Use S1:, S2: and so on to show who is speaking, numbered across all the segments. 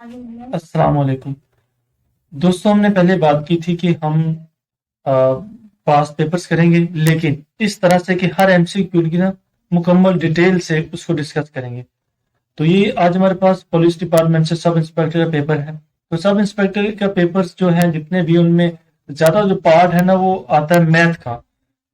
S1: अस्सलाम वालेकुम दोस्तों। हमने पहले बात की थी कि हम पास पेपर्स करेंगे, लेकिन इस तरह से कि हर एमसीक्यू की ना मुकम्मल डिटेल से उसको डिस्कस करेंगे। तो ये आज हमारे पास पुलिस डिपार्टमेंट से सब इंस्पेक्टर का पेपर है। तो सब इंस्पेक्टर का पेपर्स जो है जितने भी, उनमें ज्यादा जो पार्ट है ना वो आता है मैथ का।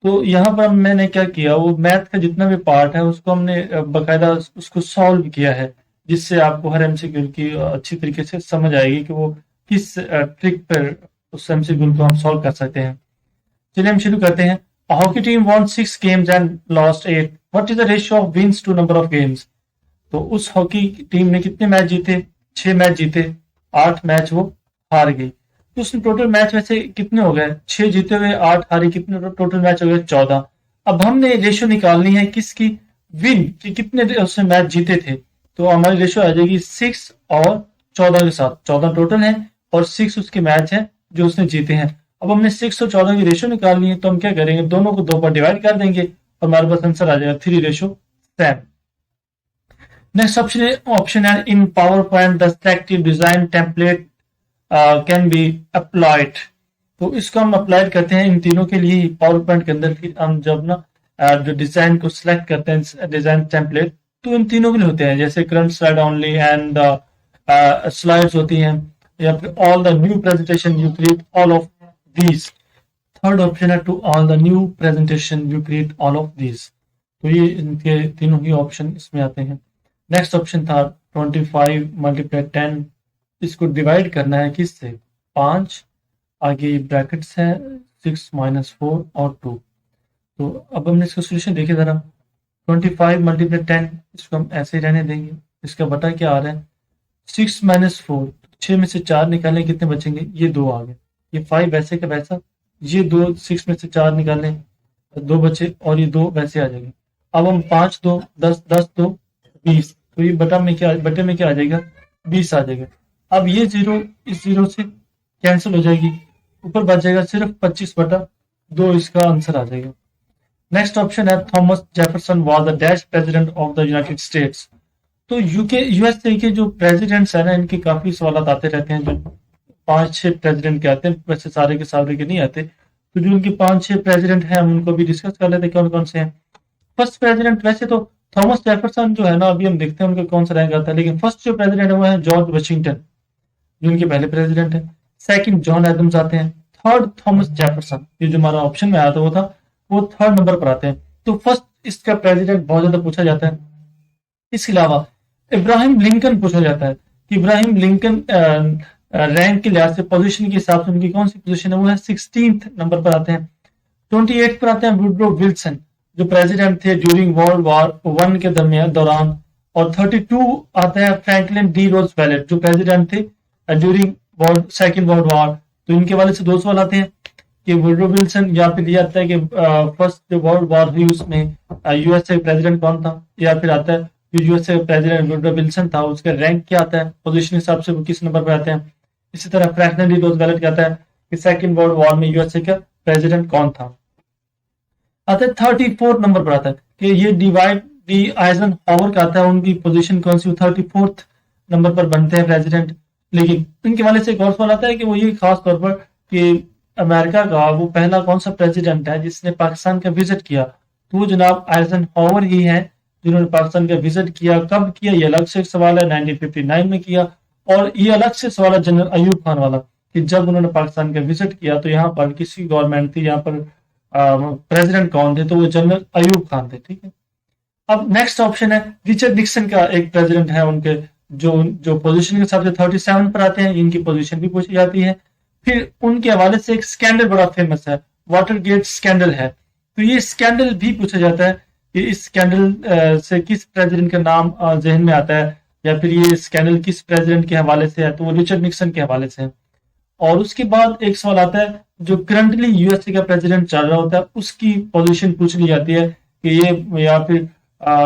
S1: तो यहाँ पर मैंने क्या किया, वो मैथ का जितना भी पार्ट है उसको हमने बाकायदा उसको सॉल्व किया है, जिससे आपको हर एमसीक्यू की अच्छी तरीके से समझ आएगी कि वो किस ट्रिक पर उस एमसीक्यू को हम सॉल्व कर सकते हैं। चलिए हम शुरू करते हैं। Hockey team won 6 games and lost 8. What is the ratio of wins to number of games? तो उस हॉकी टीम ने कितने मैच जीते? 6 मैच जीते, 8 मैच वो हार गई। तो उसमें टोटल मैच वैसे कितने हो गए? 6 जीते हुए 8 हारे, कितने टोटल मैच हो गए? 14। अब हमने रेशियो निकालनी है किसकी? विन कि कितने उसने मैच जीते थे। तो हमारी रेशियो आ जाएगी 6 और 14 के साथ। 14 टोटल है और 6 उसके मैच है जो उसने जीते हैं। अब हमने 6 और 14 की रेशियो निकालनी है, तो हम क्या करेंगे, दोनों को 2 पर डिवाइड कर देंगे और हमारे पास आंसर आ जाएगा 3:7। Next option है in PowerPoint the selective design template can be applied. तो इसको हम अप्लाई करते हैं इन तीनों के लिए। पावर पॉइंट के अंदर फिर हम जब ना जो डिजाइन को सिलेक्ट करते हैं, डिजाइन टेम्पलेट, तो इन तीनों के लिए होते हैं, जैसे current slide only and slides होती हैं, या फिर all the new presentation you create all of these. Third option है to all the new presentation you create all of these. तो ये इनके तीनों ही ऑप्शन इसमें आते हैं। नेक्स्ट ऑप्शन था 25 मल्टीप्लाई 10। इसको डिवाइड करना है किससे? 5, आगे ब्रैकेट्स है 6 - 4 और 2। तो अब हमने इसका सोल्यूशन देखे जरा। 25 मल्टीप्लाई 10, इसको हम ऐसे ही रहने देंगे। इसका बटा क्या आ रहा है? 6 - 4। 6 में से 4 निकालें, कितने बचेंगे? ये 2 आ गए। ये 5 वैसे का वैसा, ये 2 6 में से 4 निकालें, 2 बचे, और ये 2 वैसे आ जाएंगे। अब हम 5 2 10 10 2 20। तो ये बटे में क्या आ जाएगा? 20 आ जाएगा। अब ये 0 इस 0 से कैंसिल हो जाएगी, ऊपर बच जाएगा सिर्फ 25/2। इसका आंसर आ जाएगा। नेक्स्ट ऑप्शन है Thomas Jefferson was the dash president of the United states. तो यूएसए के जो प्रेसिडेंट्स है ना, इनके काफी सवाल आते रहते हैं। जो 5-6 प्रेसिडेंट के आते हैं, वैसे सारे के नहीं आते। तो जो उनके 5-6 प्रेसिडेंट हैं, हम उनको भी डिस्कस कर लेते हैं कौन कौन से हैं। फर्स्ट प्रेसिडेंट वैसे तो थॉमस जेफरसन जो है ना, अभी हम देखते हैं उनका कौन सा रैंक आता है, लेकिन फर्स्ट जो प्रेसिडेंट है वो है जॉर्ज वाशिंगटन, जो उनके पहले प्रेसिडेंट है। सेकंड जॉन एडम्स आते हैं। थर्ड थॉमस जेफरसन, ये जो हमारा ऑप्शन में आया था वो थर्ड नंबर पर आते हैं। तो फर्स्ट इसका प्रेसिडेंट बहुत ज्यादा पूछा जाता है। इसके अलावा इब्राहिम लिंकन पूछा जाता है कि इब्राहिम लिंकन रैंक के लिहाज से, पोजीशन के हिसाब से उनकी कौन सी पोजीशन है, वो है 16th नंबर पर आते हैं। 28 पर आते हैं वुडरो विल्सन, जो प्रेसिडेंट थे ड्यूरिंग वर्ल्ड war I के दौरान। और 32 आते हैं फ्रैंकलिन डी रोजवेल्ट, जो प्रेसिडेंट थे ड्यूरिंग सेकेंड वर्ल्ड वॉर। तो इनके वाले से 2 सवाल आते हैं कि वुडरो विल्सन, या फिर ये आता है कि फर्स्ट जो वर्ल्ड वॉर हुई उसमें यूएसए प्रेसिडेंट कौन था, या फिर आता है जो यूएसए प्रेसिडेंट वुडरो विल्सन था उसका रैंक क्या आता है, पोजीशन हिसाब से वो किस नंबर पर आते हैं। इसी तरह फ्रैंकलिन डी रोजवेल्ट क्या आता है कि सेकेंड वर्ल्ड वॉर में यूएसए का प्रेसिडेंट कौन था। आता है 34 नंबर पर आता है कि ये डी आइजन हॉवर का आता है, उनकी पोजीशन कौन सी, 34th नंबर पर बनते हैं प्रेसिडेंट। लेकिन इनके वाले से एक और सवाल आता है कि वो ये खास तौर पर कि अमेरिका का वो पहला कौन सा प्रेसिडेंट है जिसने पाकिस्तान का विजिट किया। तो वो जनाब आइजन हॉवर ही है जिन्होंने पाकिस्तान का विजिट किया। कब किया ये अलग से एक सवाल है, 1959 में किया। और ये अलग से सवाल है जनरल अयूब खान वाला, कि जब उन्होंने पाकिस्तान का विजिट किया तो यहाँ पर किसी गवर्नमेंट थी, यहाँ पर प्रेसिडेंट कौन थे, तो वो जनरल अयूब खान थे। ठीक है। अब नेक्स्ट ऑप्शन है रिचर्ड निक्सन का एक प्रेसिडेंट है, उनके जो पोजीशन के हिसाब से 37 पर आते हैं। इनकी पोजीशन भी पूछी जाती है। फिर उनके हवाले से एक स्कैंडल बड़ा फेमस है, वाटरगेट स्कैंडल है। तो ये स्कैंडल भी पूछा जाता है कि इस स्कैंडल से किस प्रेसिडेंट का नाम जहन में आता है, या फिर ये स्कैंडल किस प्रेसिडेंट के हवाले से है, तो वो रिचर्ड निक्सन के हवाले से है। और उसके बाद एक सवाल आता है जो करंटली यूएसए का प्रेसिडेंट चल रहा होता है उसकी पोजीशन पूछ ली जाती है कि ये, या फिर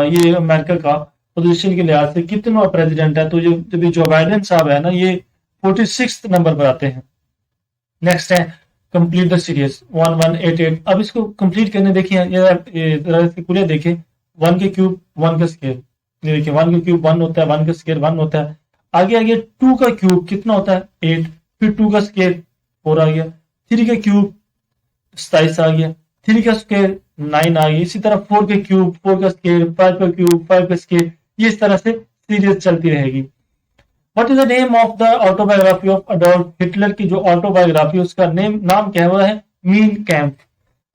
S1: ये अमेरिका का पोजीशन के लिहाज से कितना प्रेसिडेंट है। तो जो बाइडेन साहब है ना, ये 46th नंबर पर आते हैं। नेक्स्ट है कंप्लीट द सीरीज 1188। अब इसको कंप्लीट करने देखिए, इसकी पूरे देखें। 1 के क्यूब 1 का स्केयर, ये देखिए 1 के क्यूब 1 होता है, 1 का स्केयर 1 होता है। आगे आगे 2 का क्यूब कितना होता है 8, फिर 2 का स्क्वायर 4 आ गया, 3 का क्यूब 27 आ गया, 3 का स्क्वायर 9 आ गया, इसी तरह 4 का क्यूब 4 का स्क्वायर 5 का क्यूब 5 का स्क्वायर, ये इस तरह से सीरीज चलती रहेगी। What is the name of the autobiography of Adolf Hitler की जो ऑटोबायोग्राफी उसका नाम क्या है, वो है मीन कैंप।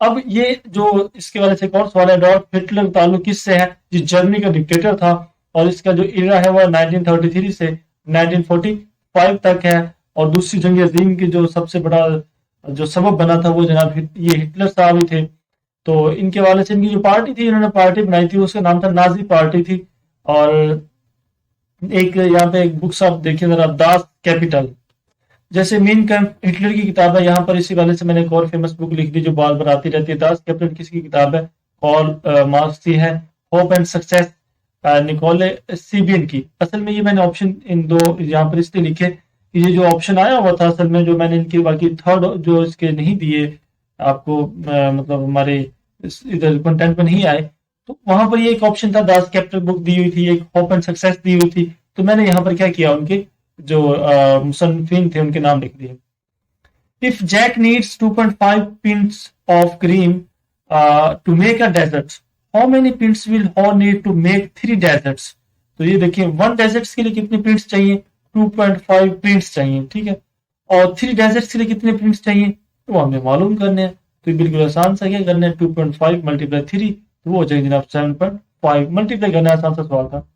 S1: अब ये जो इसके वाले से कौन सवाल है, अडोल्फ हिटलर ताल्लुक किससे है, जो जर्मनी का डिक्टेटर था और इसका जो इरा है वो 1933 से 1945 तक है। और दूसरी जंग अजीम की जो सबसे बड़ा जो सबब बना था वो जनाब ये हिटलर साहब ही थे। तो इनके वाले से इनकी जो पार्टी थी, इन्होंने पार्टी बनाई थी, उसका नाम था नाजी पार्टी थी। और एक यहाँ पे एक बुक्स आप देखिए जरा, दास कैपिटल, जैसे मीन कैंप हिटलर की किताब है, यहाँ पर इसी वाले से मैंने एक और फेमस बुक लिख दी जो बार बार आती रहती है। दास कैपिटल किसकी किताब है, कॉल मार्क्स की है, होप एंड सक्सेस निकोले सीबियन की। असल में ये मैंने ऑप्शन इन दो यहाँ पर इसलिए लिखे कि ये जो ऑप्शन आया हुआ था असल में जो मैंने इनके बाकी थर्ड जो इसके नहीं दिए आपको, मतलब हमारे इधर कंटेंट में नहीं आए, तो वहां पर ये एक ऑप्शन था, दास कैपिटल बुक दी हुई थी, एक होप एंड सक्सेस दी हुई थी। तो मैंने यहाँ पर क्या किया, उनके जो मुसन्निफीन थे उनके नाम लिख दिए। If Jack needs 2.5 pints of cream to make a dessert, how many pints will Ho need to make 3 desserts? तो ये देखिए 1 डेजर्ट्स के लिए कितने पिंट्स चाहिए, 2.5 पिंट्स चाहिए, ठीक है। और 3 डेजर्ट्स के लिए कितने पिंट्स चाहिए, तो हमें मालूम करने हैं। तो ये बिल्कुल आसान सा क्या करना है, 2.5 मल्टीप्लाई 3, तो वो हो जाएगी जनाब 7.5, मल्टीप्लाई करना है, आसान सा सवाल था।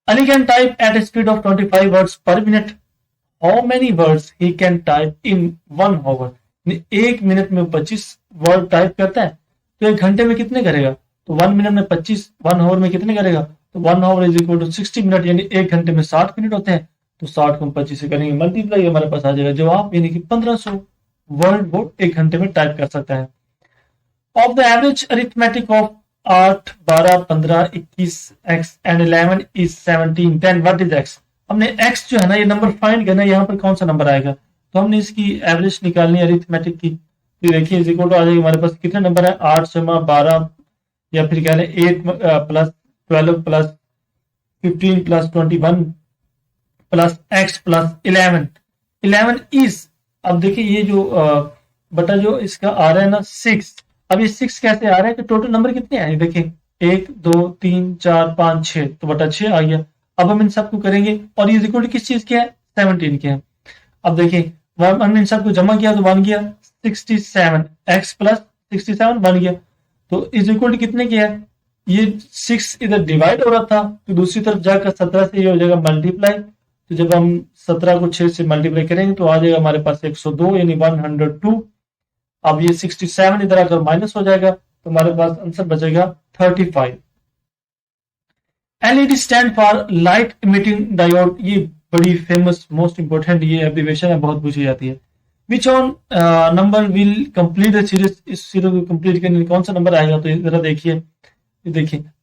S1: Ali can type at a speed of 25 words per minute. How many words he can type in 1 hour? एक मिनट में 25 वर्ड टाइप करता है, तो एक घंटे में कितने करेगा, तो 1 मिनट में 25, 1 आवर में कितने करेगा, तो 1 hour is equal to 60 minute, यानी एक घंटे में 60 मिनट होते हैं। तो 60 को हम 25 से करेंगे मल्टीप्लाई, हमारे पास आ जाएगा जवाब, यानी कि 1500 वर्ड वो एक घंटे में टाइप कर सकता है। Of the average arithmetic of 8, 12, 15, 21 x and 11 is 17, 10, what is x? हमने x जो है ना ये नंबर फाइंड करना है, यहाँ पर कौन सा नंबर आएगा, तो हमने इसकी एवरेज निकालनी है अरिथमेटिक की। तो देखिए इज इक्वल टू आ जाएगी हमारे पास कितने नंबर है, 8 जमा 12 या फिर कह लें 8 plus 12 plus 15 plus 21 plus x plus 11 is, अब देखिए ये जो बटा जो इसका आ रहा है ना 6, अब ये 6 कैसे आ रहा है कि टोटल नंबर कितने आए, देखिए 1 2 3 4 5 6, तो बटा 6 आ गया। अब हम इन सबको करेंगे और ये इक्वल टू किस चीज के है, 17 के हैं। अब देखिए हमने इन सबको जमा किया तो बन गया 67, x प्लस 67 बन गया। तो इज इक्वल टू कितने के है, ये 6 इधर डिवाइड हो रहा था, तो दूसरी तरफ जाकर 17 से ये हो जाएगा मल्टीप्लाई। तो जब हम 17 को 6 से मल्टीप्लाई करेंगे तो आ जाएगा हमारे पास 102, यानी 102। अब ये 67 इधर आकर माइनस हो जाएगा, तो हमारे पास आंसर बचेगा 35। LED stand for light emitting diode, ये बड़ी फेमस मोस्ट इंपोर्टेंट ये एब्रिविएशन है, बहुत पूछी जाती है। Which one number will complete the series, इस सीरीज को कंप्लीट करने कौन सा नंबर आएगा, तो जरा देखिए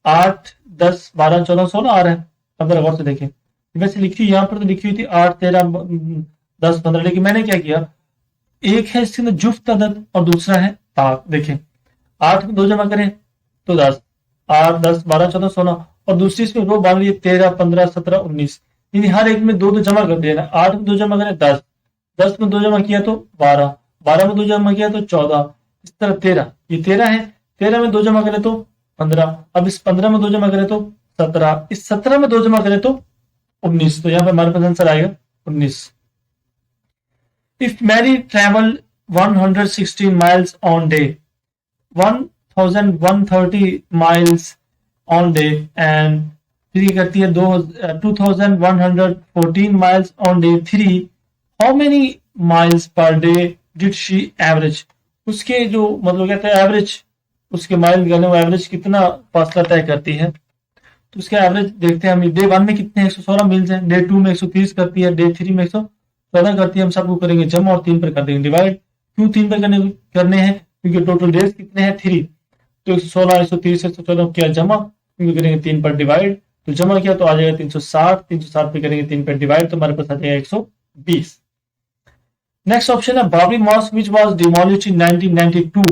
S1: 8 10 12 14 16 आ रहा है। अब जरा गौर से देखिए, वैसे लिखी यहाँ पर तो लिखी हुई थी 8 13 10 15, लेकिन मैंने क्या किया, एक है इसके अंदर जुफ्त अदद और दूसरा है ताक। देखिए 8 में 2 जमा करें तो 10, 8 10 12 14 16, और दूसरी इसमें रो बांध रही है 13 15 17 19, यानी हर एक में 2 2 जमा कर देना। 8 में 2 जमा करें 10, 10 में 2 जमा किया तो 12, 12 में 2 जमा किया तो 14, इस तरह 13, ये 13 है, 13 में 2 जमा करें तो 15, अब इस 15 में 2 जमा करें तो 17, इस 17 में 2 जमा करें तो 19, तो यहाँ पर हमारे पास आंसर आएगा 19। If Mary traveled 116 miles on day, 1130 miles on day, and फिर ये करती है 2114 miles on day 3, how many miles per day did she average? उसके जो मतलब कहते हैं एवरेज, उसके माइल गने वो एवरेज कितना फासला तय करती है, तो उसका एवरेज देखते हैं हम। डे 1 में कितने 116 मील्स हैं, डे 2 में 130 करती है, डे 3 में 114 करती है। हम सबको करेंगे जमा और 3 पर कर देंगे डिवाइड। क्यों 3 पर करने हैं, क्योंकि टोटल डेज कितने हैं 3, तो 116 130 114 किया जमा, क्योंकि करेंगे 3 पर डिवाइड, तो जमा किया तो आ जाएगा 360, 360 पे करेंगे 3 पर डिवाइड, तो हमारे पास आ जाएगा 120। नेक्स्ट ऑप्शन है Babri mosque which was demolished in 1992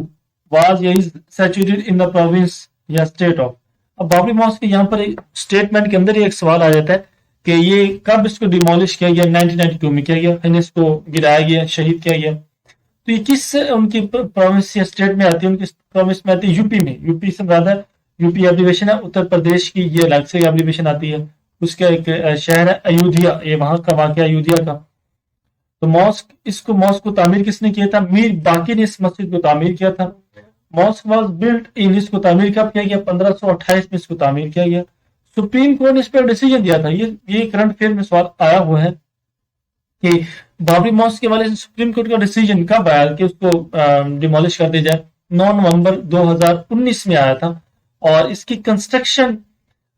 S1: was is situated in the province या स्टेट ऑफ। अब बाबरी मॉस्क के यहाँ पर स्टेटमेंट के अंदर ही एक सवाल आ जाता है कि ये कब इसको डिमोलिश किया गया, 1992 में किया गया, फिर इसको गिराया गया, शहीद किया गया। तो ये किस उनकी प्रोविंस या स्टेट में आती है? उनकी प्रोविंस में आती है यूपी में। यूपी से ज्यादा यूपी एब्रीवेशन है, उत्तर प्रदेश की ये अलग से एब्रीवेशन आती है। उसका एक शहर है अयोध्या, ये वहां का वाकया अयोध्या का। तो मॉस्क को तामीर किसने किया था? मीर बाकी ने इस मस्जिद को तामीर किया था। मॉस्क वॉज बिल्ट इन, इसको तामीर कब किया गया? 1528 में इसको तामीर किया गया। सुप्रीम कोर्ट ने इस पर डिसीजन दिया था। ये करंट अफेयर में सवाल आया हुआ है कि बाबरी मॉस्क के वाले सुप्रीम कोर्ट का डिसीजन कब आया कि उसको डिमोलिश कर दिया जाए? 9 नवंबर 2019 में आया था। और इसकी कंस्ट्रक्शन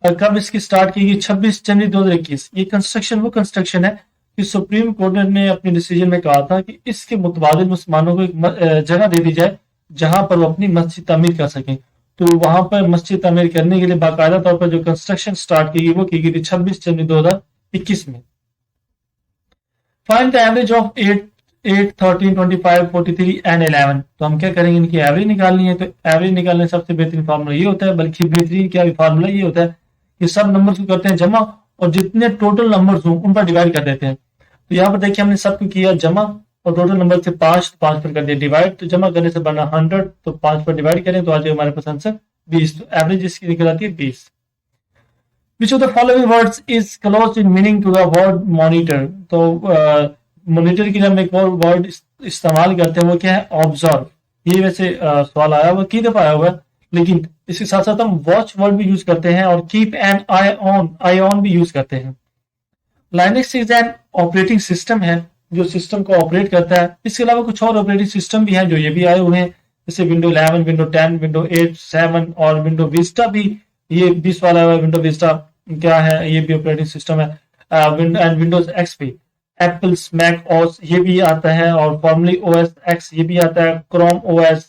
S1: कब इसकी स्टार्ट की गई? 26 जनवरी 2021। ये कंस्ट्रक्शन वो कंस्ट्रक्शन है कि सुप्रीम कोर्ट ने अपने डिसीजन में कहा था कि इसके मुतबादिल मुसलमानों को एक जगह दे दी जाए जहां पर वो अपनी मस्जिद तामीर कर सकें। तो वहां पर मस्जिद तामीर करने के लिए बाकायदा तौर पर जो कंस्ट्रक्शन स्टार्ट की गई वो की गई थी 26 जनवरी 2021 में। Find the average of 8, 13, 25, 43 and 11। तो हम क्या करेंगे? इनकी एवरेज निकालनी है। तो एवरेज निकालने सबसे बेहतरीन फार्मूला ये होता है, बल्कि बेहतरीन क्या फार्मूला ये होता है कि सब नंबर्स को करते हैं जमा और जितने टोटल नंबर्स हों उन पर डिवाइड कर देते हैं। तो यहाँ पर देखिए हमने सबको किया जमा और टोटल नंबर थे 5, तो 5 पर कर दिया डिवाइड। तो जमा करने से बना 100, तो 5 पर डिवाइड करें तो आ जाएगा हमारे पास आंसर 20। तो एवरेज इसकी निकल आती है 20। Which of the following words is close in meaning to the word monitor? तो मॉनिटर की जब हम एक और वर्ड इस्तेमाल करते हैं वो क्या है? ऑब्जर्व। ये वैसे सवाल आया हुआ, कई दफा आया हुआ है, लेकिन इसके साथ साथ हम वॉच वर्ड भी यूज करते हैं और कीप एन आई ऑन भी यूज करते हैं। Linux is an operating system है जो सिस्टम को ऑपरेट करता है। इसके अलावा कुछ और ऑपरेटिंग सिस्टम भी हैं जो ये भी आए हुए हैं, जैसे विंडो 11, विंडो 10, विंडो 8, 7 और विंडो विस्टा भी। ये 20 वाला है विंडो विस्टा क्या है? ये भी ऑपरेटिंग सिस्टम है। And Windows XP, Apple's Mac OS ये भी आता है, और फॉर्मली ओएस एक्स ये भी आता है, क्रोम ओएस,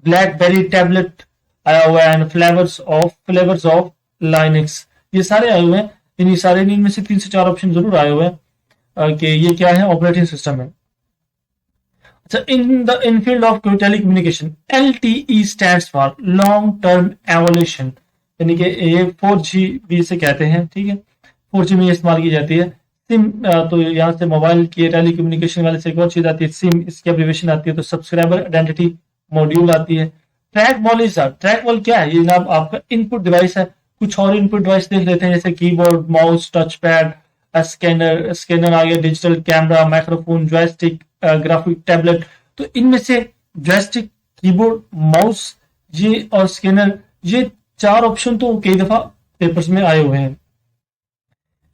S1: ब्लैकबेरी टैबलेट आया हुआ है, एंड फ्लेवर्स ऑफ लाइनक्स ये सारे आए हुए हैं। इन सारे इनमें से 3 से 4 ऑप्शन जरूर आए हुए हैं कि ये क्या है? ऑपरेटिंग सिस्टम है। अच्छा, in field of telecommunication LTE stands for long term evolution, यानी कि ये 4G भी इसे कहते हैं। ठीक है, 4G में इस्तेमाल की जाती है। सिम, तो यहाँ से मोबाइल की टेलीकम्युनिकेशन वाले से एक और चीज आती है सिम, इसकी एब्रिविएशन आती है। तो सब्सक्राइबर आइडेंटिटी मॉड्यूल आती है। ट्रैक बॉल क्या है? ये जनाब आपका इनपुट डिवाइस है। कुछ और इनपुट डिवाइस देख लेते हैं, जैसे keyboard, mouse, touch pad, scanner आ गया, digital camera, microphone, joystick, graphic tablet. तो इनमें से जॉयस्टिक, कीबोर्ड, माउस ये और स्कैनर, ये 4 ऑप्शन तो कई दफा पेपर्स में आए हुए हैं।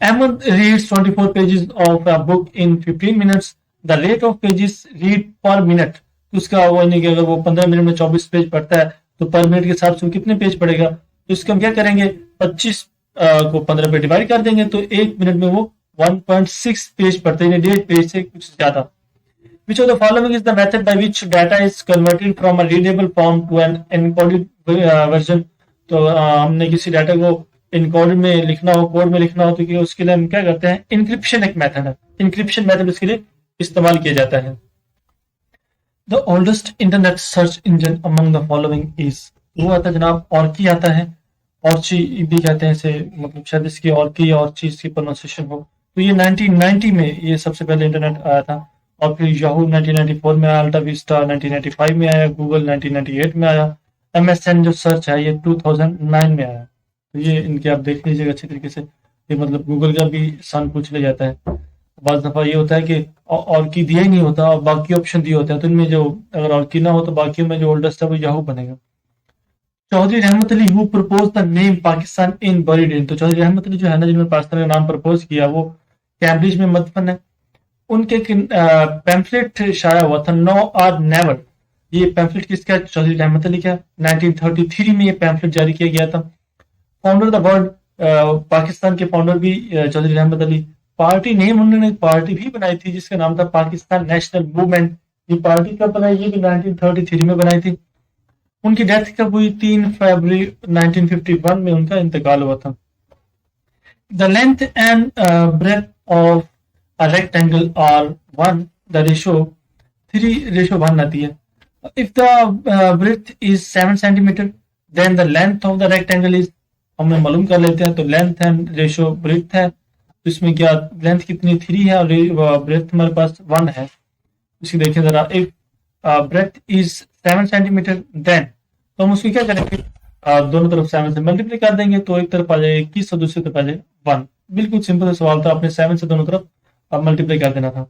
S1: Ahmed reads 24 pages of a book in 15 minutes. The rate of pages read per minute. तो उसका वो नहीं कि अगर वो 15 मिनट में 24 पेज पढ़ता है तो पर मिनट के हिसाब से वो कितने पेज पढ़ेगा? तो इसका हम क्या करेंगे? 25 को 15 पे डिवाइड कर देंगे तो 1 मिनट में वो 1.6 पेज पढ़ते हैं, 1.5 पेज से कुछ ज्यादा। Which of the following is the method by which data is converted from a readable form to an encoded version? तो हमने किसी डाटा को इनकोड में लिखना हो, कोड में लिखना हो, तो उसके लिए हम क्या करते हैं? इंक्रिप्शन एक मेथड है। इंक्रिप्शन मेथड उसके लिए इस्तेमाल किया जाता है। The oldest internet search engine among the following is, वो आता है जनाब ऑर्की आता है। ऑर्ची भी कहते हैं इसे, मतलब शायद इसकी ऑर्की और चीज की प्रोनाउंसिएशन हो। तो ये 1990 में ये सबसे पहले इंटरनेट आया था। और फिर याहू 1994 में आया, अल्टा विस्टा 1995 में आया, गूगल 1998 में आया, MSN जो सर्च है ये 2009 में आया। तो ये इनके आप देख लीजिएगा अच्छी तरीके से। ये मतलब गूगल का भी सन पूछ लिया जाता है। बाज़ दफा ये होता है कि और की दिया ही नहीं होता और बाकी ऑप्शन दिए होते हैं, तो इनमें जो अगर और की ना हो तो बाकी में जो ओल्डेस्ट है वो याहू बनेगा। चौधरी रहमत Ali who propose the name Pakistan in buried इन, तो चौधरी रहमत अली जो है ना जिन्होंने पाकिस्तान का नाम प्रपोज किया वो कैम्ब्रिज में मदफन है। उनके पैम्फलेट शाया हुआ था नो आर नेवर। ये पैम्फलेट किसका? चौधरी रहमत अली का। 1933 में ये पैम्फलेट जारी किया गया था। फाउंडर द वर्ल्ड, पाकिस्तान के फाउंडर भी चौधरी रहमत अली। पार्टी नेम उन्होंने पार्टी भी बनाई थी जिसका नाम था पाकिस्तान नेशनल मूवमेंट। ये पार्टी कब बनाई? ये भी 1933 में बनाई थी। उनकी डेथ कब हुई? 3 फरवरी 1951 में उनका इंतकाल हुआ था। The length and breadth of a rectangle are 1, the ratio 3:1 आती है। If the breadth is 7 centimetre then the length of the rectangle is, हमें मालूम कर लेते हैं। तो लेंथ एंड रेशो ब्रेथ है तो इसमें क्या लेंथ कितनी 3 है और ब्रेथ हमारे पास 1 है। इसकी देखिए जरा, एक ब्रेथ इज 7 सेंटीमीटर, देन तो हम उसको क्या करेंगे, दोनों तरफ 7 से मल्टीप्लाई कर देंगे, तो एक तरफ आ जाएगा 21 और दूसरी तरफ आ जाएगा 1। बिल्कुल सिंपल सा सवाल था, आपने 7 से दोनों तरफ मल्टीप्लाई कर देना था।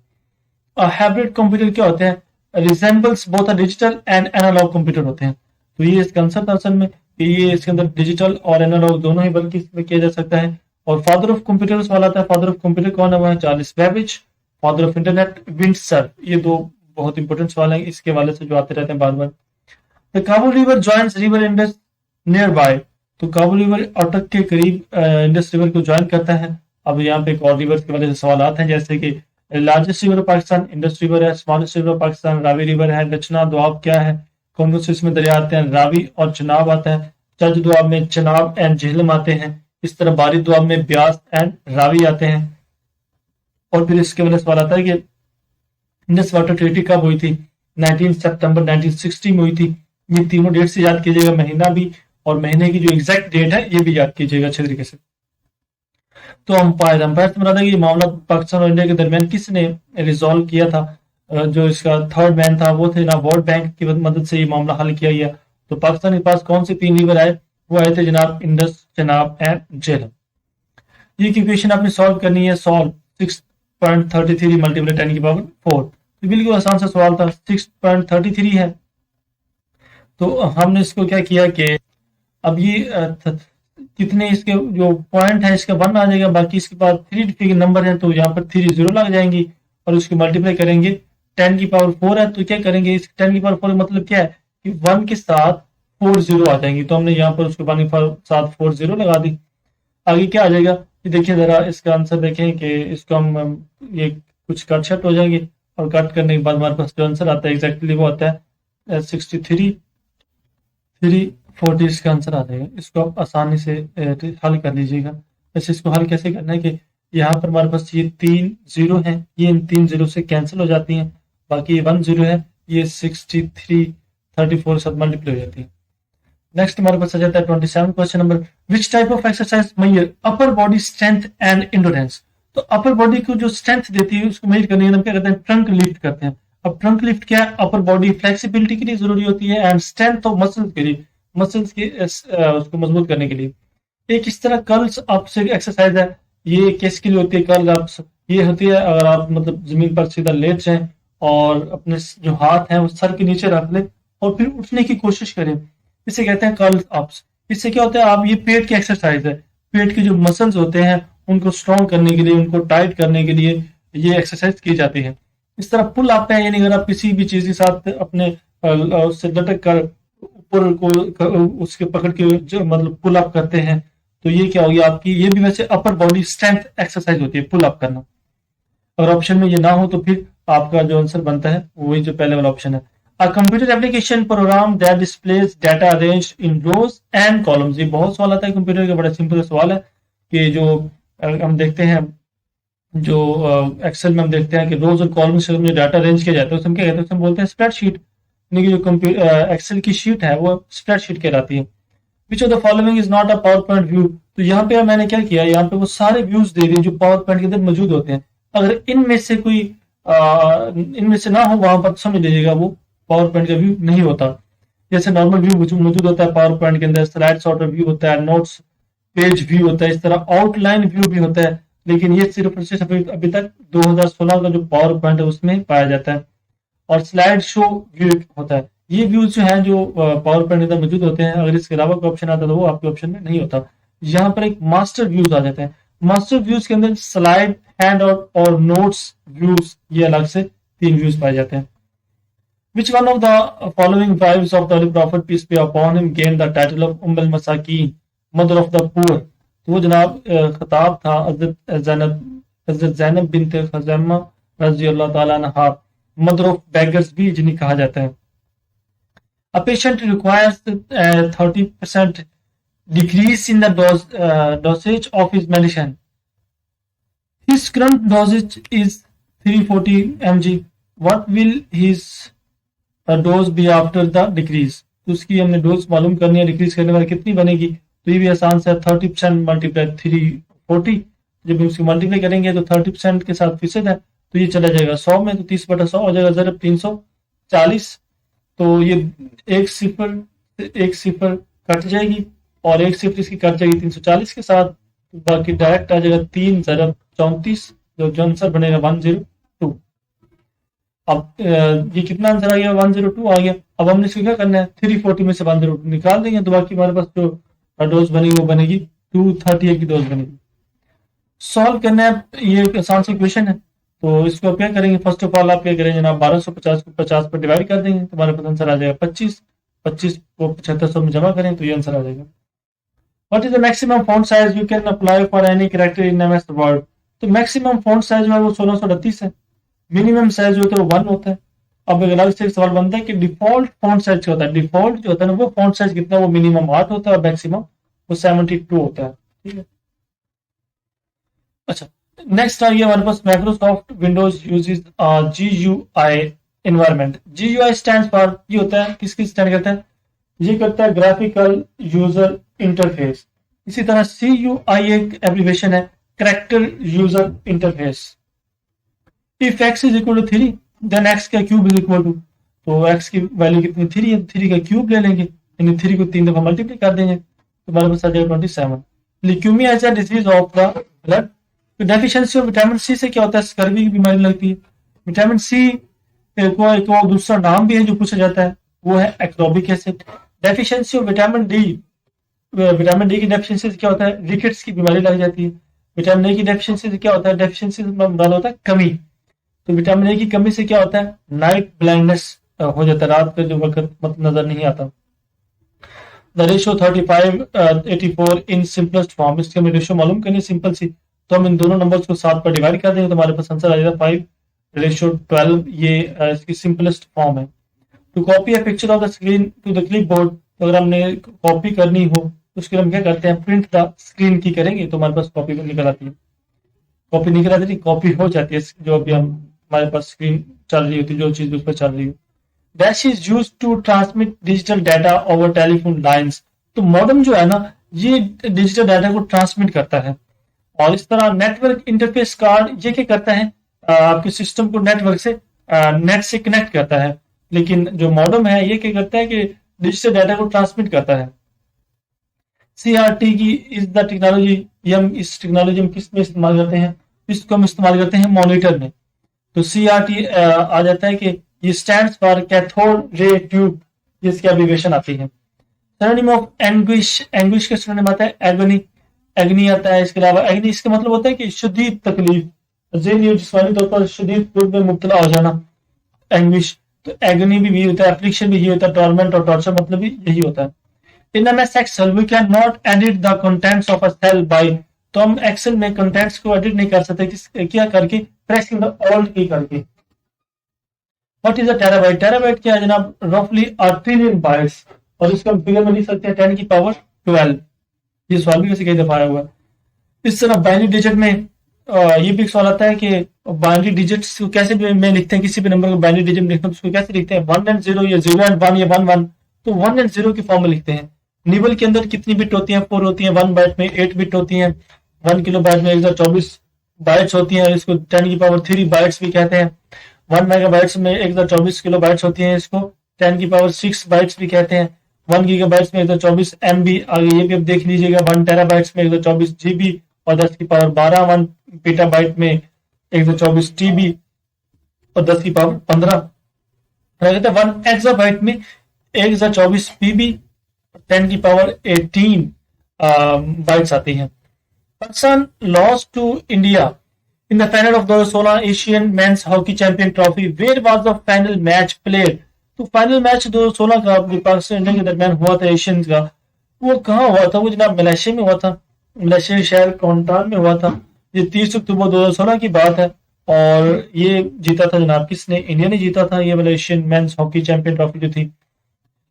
S1: हाइब्रिड कंप्यूटर क्या होते हैं, resembles both a digital and analogue computer होते हैं। तो ये इस कंसेप्ट असल में कि ये इसके अंदर डिजिटल और एनालॉग दोनों ही बल्कि इसमें किया जा सकता है। और फादर ऑफ कंप्यूटर्स वाला था, फादर ऑफ कंप्यूटर कौन है, वो है Charles Babbage. Father of internet Windsor. ये दो बहुत इंपॉर्टेंट सवाल हैं इसके हवाले से जो आते रहते हैं बार बार। The Kabul river joins river Indus near by. तो काबुल रिवर अटक के करीब इंडस रिवर को ज्वाइन करता है। अब यहाँ पे एक और रिवर के वजह से सवाल आते हैं, जैसे कि largest river Pakistan Indus river है, smallest river Pakistan Ravi river है, रचना दोआब क्या है, कौन कौन से इसमें दरिया आते हैं, रावी और चनाब आता है, चज दोआब में चनाब एंड झेलम आते हैं, इस तरह बारी दोआब में ब्यास एंड रावी आते हैं। और फिर इसके वजह से सवाल आता है कि इंडस वाटर ट्रीटी कब हुई थी, 19 सितंबर 1960 में हुई थी। ये तीनों डेट से याद कीजिएगा, महीना भी और महीने की जो एग्जैक्ट डेट है ये भी याद कीजिएगा अच्छे तरीके से। तो अंपायर से बता दें कि ये मामला पाकिस्तान और इंडिया के दरमियान किसने रिजॉल्व किया था, जो इसका थर्ड मैन था वो थे ना वर्ल्ड बैंक की मदद से ये मामला हल किया गया। तो पाकिस्तान के पास कौन से 3 रिवर आए, वो आए थे जनाब इंडस, चनाब एंड झेलम। ये की इक्वेशन आपने सॉल्व करनी है, सॉल्व 6.33 मल्टीप्लाई 10 की पावर 4। तो बिल्कुल आसान सा सवाल था, 6.33 है। तो हमने इसको क्या किया कि अब ये कितने इसके जो पॉइंट है इसका 1 आ जाएगा, बाकी इसके बाद 3 डिग्री नंबर है तो यहाँ पर 3 जीरो लग जाएंगी और उसको मल्टीप्लाई करेंगे। 10 की पावर 4 है तो क्या करेंगे, इस 10 की पावर 4 मतलब क्या है कि 1 के साथ 4 जीरो आ जाएंगी, तो हमने यहाँ पर उसको 1 के साथ 4 जीरो लगा दी। आगे क्या आ जाएगा, ये देखिए जरा इसका आंसर देखें कि इसको हम ये कुछ कट शट हो जाएंगे और कट करने के बाद हमारे पास जो आंसर आता है एग्जैक्टली वो आता है 63 340 इसका आंसर आ जाएगा। इसको आप आसानी से हल कर लीजिएगा। वैसे इसको हल कैसे करना है कि यहाँ पर हमारे पास ये 3 जीरो हैं, ये इन 3 जीरो से कैंसिल हो जाती हैं, बाकी ये 1 जीरो है, ये 63 34 सब मल्टीप्लाई हो जाती है। नेक्स्ट हमारे पास आ जाता है 27 question number, which type of exercise measure upper body strength and endurance. तो अपर बॉडी को जो स्ट्रेंथ देती है उसको मेजर करने के लिए हम क्या करते हैं, ट्रंक लिफ्ट करते हैं। अब ट्रंक लिफ्ट क्या है, अपर बॉडी फ्लेक्सिबिलिटी के लिए जरूरी होती है एंड स्ट्रेंथ ऑफ मसल्स के लिए, मसल्स के उसको मजबूत करने के लिए। एक इस तरह कर्ल्स अप से एक्सरसाइज है, ये किसके लिए होती है कर्ल अप्स, ये होती है अगर आप मतलब जमीन पर सीधा लेट जाएं और अपने जो हाथ हैं वो सर के नीचे रख लें और फिर उठने की कोशिश करें, इसे कहते हैं कर्ल अप्स। इससे क्या होता है, आप ये पेट की एक्सरसाइज है, पेट के जो मसल्स होते हैं उनको स्ट्रॉन्ग करने के लिए, उनको टाइट करने के लिए ये एक्सरसाइज की जाती है। इस तरह पुल अप है, यानी अगर आप किसी भी चीज के साथ अपने उससे लटक कर ऊपर को उसके पकड़ के जो मतलब पुल अप करते हैं, तो ये क्या होगी आपकी, ये भी वैसे अपर बॉडी स्ट्रेंथ एक्सरसाइज होती है पुल अप करना। अगर ऑप्शन में ये ना हो तो फिर आपका जो आंसर बनता है वही जो पहले वाला ऑप्शन है। A computer application program that displays data arranged in rows and columns। ये बहुत सवाल आता है कंप्यूटर का, बड़ा सिंपल सवाल है कि जो हम देखते हैं जो एक्सेल में हम देखते हैं कि रोज और कॉलम्स में डाटा अरेंज किया जाता है, उसमें क्या कहते हैं, उसमें बोलते हैं स्प्रेडशीट। यानी कि जो एक्सेल की शीट है वो स्प्रेडशीट कहलाती है। Which of the following is not a power point view. तो यहाँ पे मैंने क्या किया, यहाँ पे वो सारे व्यूज दे दिए जो पावर पॉइंट के अंदर मौजूद होते हैं। अगर इनमें से कोई इनमें से ना हो वहां पर समझ लीजिएगा वो पावर पॉइंट का व्यू नहीं होता। जैसे नॉर्मल व्यू मौजूद होता है पावर पॉइंट के अंदर, स्लाइड सॉर्ट व्यू होता है, नोट्स पेज व्यू होता है, इस तरह आउटलाइन व्यू भी होता है, लेकिन ये सिर्फ अभी तक 2016 का जो पावर पॉइंट है उसमें पाया जाता है। और स्लाइड शो व्यू होता है। ये व्यूज जो है जो पावर पॉइंट के अंदर मौजूद होते हैं, अगर इसके अलावा कोई ऑप्शन आता है तो वो आपके ऑप्शन में नहीं होता। यहाँ पर एक मास्टर व्यूज आ जाते हैं। मास्टर व्यूज के अंदर स्लाइड, हैंड और नोट्स व्यूज, ये अलग से 3 व्यूज पाए जाते हैं। Which one of the following wives of the Holy Prophet peace be upon him gained the title of Umm al-Masakin, mother of the poor। तो वो जनाब खिताब था हज़रत ज़ैनब बिन्त खज़ैमा रज़ी अल्लाह ताला अन्हा, मदर ऑफ बेगर्स भी जिन्हें कहा जाता है। A patient requires 30% decrease in the dosage of his medicine. His current dosage is 340 mg. What will his dose भी आफ्टर द डिक्रीज। तो उसकी हमने डोज मालूम करनी है, डिक्रीज करने वाली कितनी बनेगी। तो ये भी आसान से 30% मल्टीप्लाई 340 जब इसको मल्टीप्लाई करेंगे तो 30% के साथ फीसद है, तो ये चला जाएगा 100 में, तो 30/100 हो जाएगा ज़रूर 340। तो ये एक सिफर कट जाएगी और एक सिफर इसकी कट जाएगी 340 के साथ, तो बाकी डायरेक्ट आ जाएगा 3 ज़रब 34, जो आंसर बनेगा 102। अब ये कितना आंसर आ गया, 102 आ गया। अब हमने इसको क्या करना है, 340 में से 102 निकाल देंगे, तो बाकी हमारे पास जो डोज बनेगी वो बनेगी 238 की डोज बनेगी। सॉल्व करना है, ये एक आसान सी क्वेश्चन है, तो इसको आप क्या करेंगे, फर्स्ट ऑफ ऑल आप क्या करेंगे जनाब, 1250 को 50 पर डिवाइड कर देंगे, तो हमारे पास आंसर आ जाएगा 25। 25 को 7500 में जमा करें तो ये आंसर आ जाएगा। What is the maximum font size you can apply for any character in MS word. तो मैक्सिमम फॉन्ट साइज जो है वो 1638 है, मिनिमम साइज जो होता है वो 1 होता है। अब एक अलग से सवाल बनता है कि डिफॉल्ट फॉन्ट साइज क्या होता है, डिफॉल्ट जो होता है ना वो फॉन्ट साइज कितना, वो मिनिमम 8 होता है और मैक्सिमम वो 72 होता है, ठीक है। अच्छा, नेक्स्ट आ गया हमारे पास Microsoft Windows uses GUI environment. GUI stands for, ये होता है किसकी स्टैंड करता है, ये करता है ग्राफिकल यूजर इंटरफेस। इसी तरह CUI एक एब्रिविएशन है, character user interface. If x is equal to 3 then x का क्यूब इज इक्वल टू, तो x की वैल्यू कितनी 3 है, 3 का क्यूब ले लेंगे, यानी 3 को 3 दफा मल्टीप्लाई कर देंगे, तो हमारे पास आ जाएगा 27। Leukaemia is a disease of the blood. तो डेफिशिएंसी ऑफ विटामिन सी से क्या होता है, स्कर्वी की बीमारी लगती है। विटामिन सी को एक और दूसरा नाम भी है जो पूछा जाता है, वो है ascorbic acid. Deficiency of vitamin D की डेफिशिएंसी से क्या होता है, रिकेट्स की बीमारी लग जाती है। विटामिन ए की डेफिशिएंसी से क्या होता है, डेफिशिएंसी से मतलब होता है कमी, तो विटामिन ए की कमी से क्या होता है, नाइट ब्लाइंडनेस हो जाता है, रात का जो वक्त मतलब नजर नहीं आता। The ratio 35:84 in simplest form, इसकी हमें रेशियो मालूम करनी सिंपल सी, तो हम इन दोनों नंबर्स को 7 पर डिवाइड कर देंगे तो हमारे पास आंसर आ जाएगा 5:12। ये इसकी सिंपलेस्ट फॉर्म है। To copy a picture of the screen to the clipboard, तो अगर हमने कॉपी करनी हो तो उसके लिए हम क्या करते हैं, प्रिंट द स्क्रीन की करेंगे, तो हमारे पास कॉपी निकल आती है, कॉपी निकल आती है, कॉपी हो जाती है, जो अभी हम हमारे पास स्क्रीन चल रही होती है, जो चीज उस पर चल रही हो। Dash is use to transmit digital data over telephone lines. तो मॉडेम जो है ना, ये डिजिटल डाटा को ट्रांसमिट करता है। और इस तरह नेटवर्क इंटरफेस कार्ड ये क्या करता है, आपके सिस्टम को नेटवर्क से नेट से कनेक्ट करता है, लेकिन जो मॉडेम है ये क्या करता है कि डिजिटल डाटा को ट्रांसमिट करता है। CRT की इज द टेक्नोलॉजी, ये हम इस टेक्नोलॉजी हम किस में इस्तेमाल करते हैं, इसको हम इस्तेमाल करते हैं मॉनिटर में। तो CRT आ जाता है कि ये stands for cathode ray tube, जिसकी एब्रिविएशन आती है। सिनोनिम ऑफ एंग्विश, एंग्विश का सिनोनिम आता है एगनी, एग्नी आता है। इसके अलावा एग्नी इसका मतलब होता है कि शदीद तकलीफ, ज़हनी जिस्मानी तौर पर शदीद दुख में मुब्तला हो जाना, एंग्विश। तो एग्नी भी यही होता है, एफ्लिक्शन भी यही होता है, टॉर्मेंट और टॉर्चर मतलब भी यही होता है। In MS Excel we can not edit the contents of a cell by, तो हम एक्सेल में कंटेंट्स को एडिट नहीं कर सकते, क्या करके, प्रेस ऑल्ट की करके। What is a terabyte, terabyte क्या है जनाब, रफली 1 ट्रिलियन बाइट्स, और इसको हम फिगर में लिख सकते हैं 10 की पावर 12। ये सवाल भी वैसे कई दफा आया हुआ है। इस तरह बाइनरी डिजिट में ये भी एक सवाल आता है कि बाइनरी डिजिट्स को कैसे में लिखते हैं, किसी भी नंबर को बाइनरी डिजिट में लिखते हैं तो उसको कैसे लिखते हैं, 1 एंड 0 या 0 एंड 1 या 1 1, तो 1 एंड 0 की फॉर्म में लिखते हैं। निबल के अंदर कितनी बिट होती हैं, 4 होती हैं, 1 बाइट में 8 बिट होती हैं, 1 किलो बाइट में 1024 बाइट्स होती हैं, इसको 10 की पावर 3 बाइट्स भी कहते हैं। 1 मेगाबाइट्स में 1024 किलो बाइट्स होती हैं, इसको 10 की पावर 6 बाइट्स भी कहते हैं। 1 गीगाबाइट्स में 1024 MB, आगे ये भी आप देख लीजिएगा। 1 टेराबाइट्स में 1024 GB और 10 की पावर 12। 1 पेटाबाइट में 1024 TB और 10 की पावर 15। 1 एक्साबाइट में 1024 PB, 10 की पावर 18 बाइट्स आती हैं। Pakistan lost to India in the final of 2016 Asian men's hockey champion trophy, where was the final match played. तो फाइनल मैच 2016 का पाकिस्तान इंडिया के दरमियान हुआ था एशियन का, वो कहाँ हुआ था, वो जनाब मलेशिया में हुआ था, मलेशिया शहर कोंटान में हुआ था। ये 30 अक्टूबर 2016 की बात है और ये जीता था जनाब किसने, इंडिया ने जीता था ये वाला Asian men's hockey champion trophy जो थी।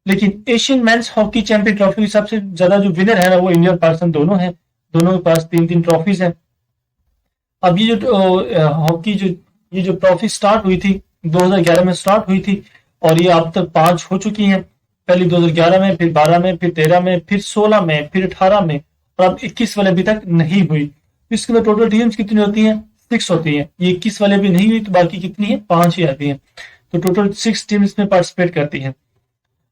S1: लेकिन Asian men's hockey champion trophy की सबसे ज्यादा जो विनर है ना वो इंडिया और पाकिस्तान दोनों हैं, दोनों के पास 3-3 ट्रॉफीज हैं। अब ये जो हॉकी ये जो ट्रॉफी स्टार्ट हुई थी 2011 में स्टार्ट हुई थी और ये अब तक 5 हो चुकी हैं। पहले 2011 में, फिर 12 में, फिर 13 में, फिर 16 में, फिर 18 में और अब 21 वाले अभी तक नहीं हुई। इसके अंदर टोटल टीम्स कितनी होती हैं? 6 होती हैं। ये 21 वाले भी नहीं हुई तो बाकी कितनी है? 5 ही आती हैं। तो टोटल 6 टीम्स में पार्टिसिपेट करती हैं।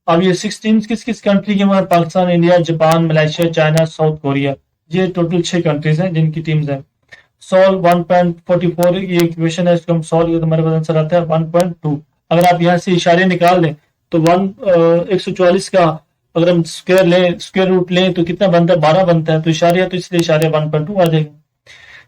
S1: अब ये 6 टीम्स किस किस कंट्री के? हमारे Pakistan, India, Japan, Malaysia, China, south Korea. ये टोटल 6 कंट्रीज हैं जिनकी टीम्स हैं। सॉल्व 1.44 ये इक्वेशन है, इसको हम सॉल्व किया तो हमारे पास आंसर आता है 1.2। अगर आप यहाँ से इशारे निकाल लें तो 144 का अगर हम स्क्वायर रूट लें तो कितना बनता है? 12 बनता है। तो इशारे है तो इसलिए इशारे 1.2 आ जाएगा।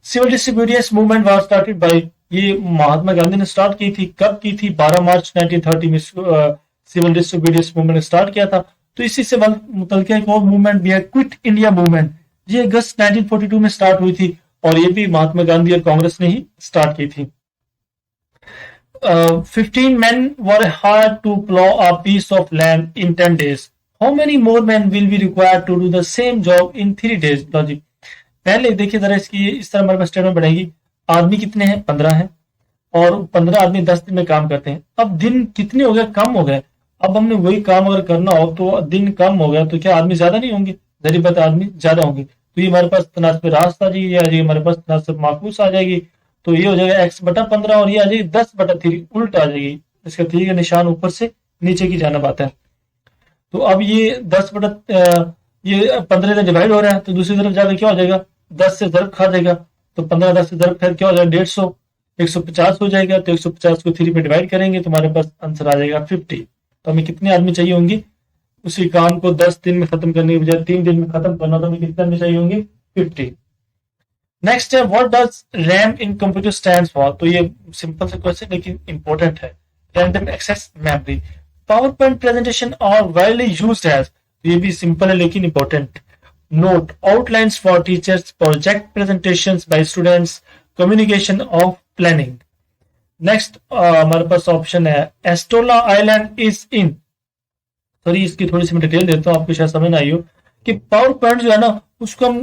S1: Civil disobedience movement was started by, ये महात्मा गांधी ने स्टार्ट की थी। कब की थी? 12 मार्च 1930 में सिविल डिसोबीडियंस मूवमेंट स्टार्ट किया था। तो इसी से मुतल्लिका एक और मूवमेंट भी है, क्विट इंडिया मूवमेंट। ये अगस्त 1942 में स्टार्ट हुई थी और ये भी महात्मा गांधी और कांग्रेस ने ही स्टार्ट की थी। 15 men were hired to plow a piece of land in 10 days. How many more men will be required to do the same job in 3 days? लो जी, पहले देखिए जरा इसकी इस तरह हमारे पास स्टेटमेंट बढ़ेगी। आदमी कितने हैं? 15 हैं और 15 आदमी 10 दिन में काम करते हैं। अब दिन कितने हो गए? कम हो गए। अब हमने वही काम अगर करना हो तो दिन कम हो गया तो क्या आदमी ज्यादा नहीं होंगे? जरी बात आदमी ज्यादा होंगे। तो ये हमारे पास तनासब रास्त आ जाएगी, आ जाएगी हमारे पास तनासब माकूस आ जाएगी। तो ये हो जाएगा x/15 और ये आ जाएगी 10/3 उल्ट आ जाएगी। इसका 3 का निशान ऊपर से नीचे की जानब आता है। तो अब ये ये 15 से डिवाइड हो रहा है तो दूसरी तरफ जाकर क्या हो जाएगा? 10 से ज़रब खा जाएगा। तो 15 10 से ज़रब खा क्या हो जाएगा? 150, 150 हो जाएगा। तो 150 को 3 पे डिवाइड करेंगे तो हमारे पास आंसर आ जाएगा 50। तो हमें कितने आदमी चाहिए होंगे उसी काम को 10 दिन में खत्म करने के बजाय 3 दिन में खत्म करना? तो हमें कितने आदमी चाहिए होंगे? 50। नेक्स्ट है, what does RAM in computer stands for? तो ये सिंपल से क्वेश्चन लेकिन इंपॉर्टेंट है। Random access memory. PowerPoint presentation और वायरली यूज्ड एज, ये भी सिंपल है लेकिन important. Note, outlines for teachers, project presentations by students, communication of planning. Next हमारे पास ऑप्शन है Astola island is in, sorry इसकी थोड़ी सी मैं डिटेल देता हूँ आपको शायद समझ ना आई हो कि पावर पॉइंट जो है ना उसको हम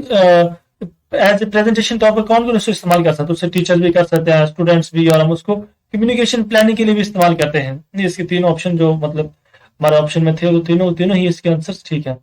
S1: एज ए प्रेजेंटेशन तौर पर कौन कौन उसको इस्तेमाल कर सकते हैं? उससे टीचर्स भी कर सकते हैं, स्टूडेंट्स भी, और हम उसको कम्युनिकेशन प्लानिंग के लिए भी इस्तेमाल करते हैं। इसके 3 ऑप्शन जो मतलब हमारे ऑप्शन में थे वो तीनों ही इसके आंसर ठीक है।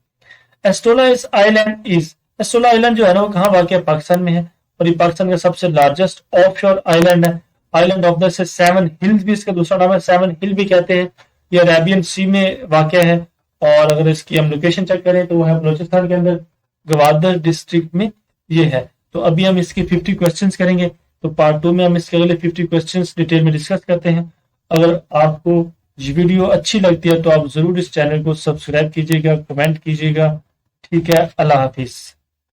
S1: एस्टोला इस आइलैंड इज, एस्टोला आइलैंड जो है ना वो कहाँ वाक़ है? पाकिस्तान में है और ये पाकिस्तान का सबसे लार्जेस्ट ऑफशोर आइलैंड है। Island of the seven hills भी इसका दूसरा नाम है, सेवन हिल भी कहते हैं। ये अरेबियन सी में वाक़ है और अगर इसकी हम लोकेशन चेक करें तो वो है बलोचिस्तान के अंदर गवादर डिस्ट्रिक्ट में ये है। तो अभी हम इसके 50 क्वेश्चंस करेंगे। तो पार्ट 2 में हम इसके अगले 50 क्वेश्चंस डिटेल में डिस्कस करते हैं। अगर आपको ये वीडियो अच्छी लगती है तो आप जरूर इस चैनल को सब्सक्राइब कीजिएगा, कमेंट कीजिएगा। ठीक है, अल्लाह हाफिज।